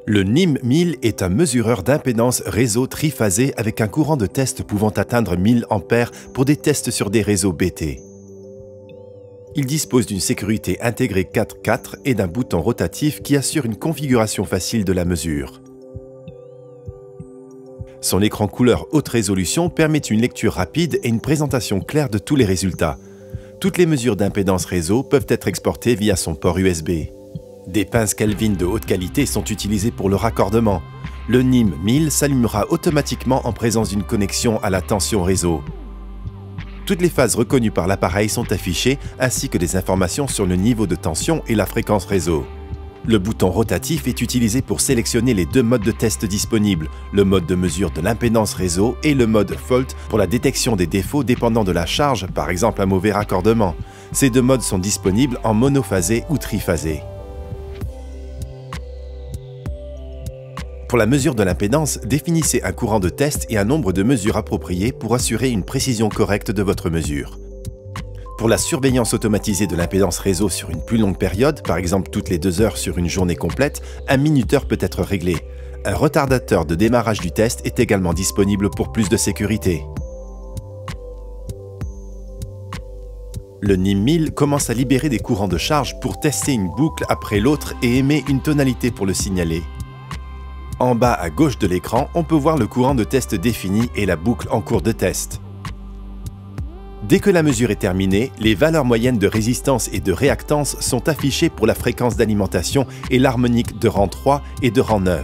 Le NIM 1000 est un mesureur d'impédance réseau triphasé avec un courant de test pouvant atteindre 1000 A pour des tests sur des réseaux BT. Il dispose d'une sécurité intégrée 4.4 et d'un bouton rotatif qui assure une configuration facile de la mesure. Son écran couleur haute résolution permet une lecture rapide et une présentation claire de tous les résultats. Toutes les mesures d'impédance réseau peuvent être exportées via son port USB. Des pinces Kelvin de haute qualité sont utilisées pour le raccordement. Le NIM 1000 s'allumera automatiquement en présence d'une connexion à la tension réseau. Toutes les phases reconnues par l'appareil sont affichées, ainsi que des informations sur le niveau de tension et la fréquence réseau. Le bouton rotatif est utilisé pour sélectionner les deux modes de test disponibles, le mode de mesure de l'impédance réseau et le mode Fault pour la détection des défauts dépendant de la charge, par exemple un mauvais raccordement. Ces deux modes sont disponibles en monophasé ou triphasé. Pour la mesure de l'impédance, définissez un courant de test et un nombre de mesures appropriées pour assurer une précision correcte de votre mesure. Pour la surveillance automatisée de l'impédance réseau sur une plus longue période, par exemple toutes les 2 heures sur une journée complète, un minuteur peut être réglé. Un retardateur de démarrage du test est également disponible pour plus de sécurité. Le NIM 1000 commence à libérer des courants de charge pour tester une boucle après l'autre et émet une tonalité pour le signaler. En bas à gauche de l'écran, on peut voir le courant de test défini et la boucle en cours de test. Dès que la mesure est terminée, les valeurs moyennes de résistance et de réactance sont affichées pour la fréquence d'alimentation et l'harmonique de rang 3 et de rang 9.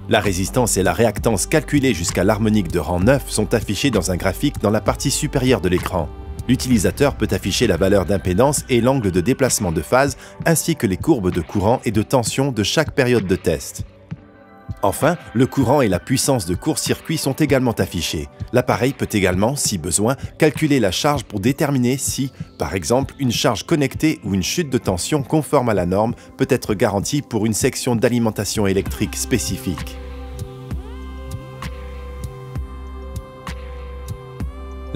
La résistance et la réactance calculées jusqu'à l'harmonique de rang 9 sont affichées dans un graphique dans la partie supérieure de l'écran. L'utilisateur peut afficher la valeur d'impédance et l'angle de déplacement de phase, ainsi que les courbes de courant et de tension de chaque période de test. Enfin, le courant et la puissance de court-circuit sont également affichés. L'appareil peut également, si besoin, calculer la charge pour déterminer si, par exemple, une charge connectée ou une chute de tension conforme à la norme peut être garantie pour une section d'alimentation électrique spécifique.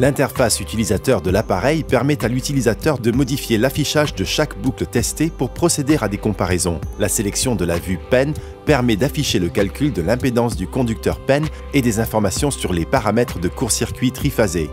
L'interface utilisateur de l'appareil permet à l'utilisateur de modifier l'affichage de chaque boucle testée pour procéder à des comparaisons. La sélection de la vue PEN permet d'afficher le calcul de l'impédance du conducteur PEN et des informations sur les paramètres de court-circuit triphasé.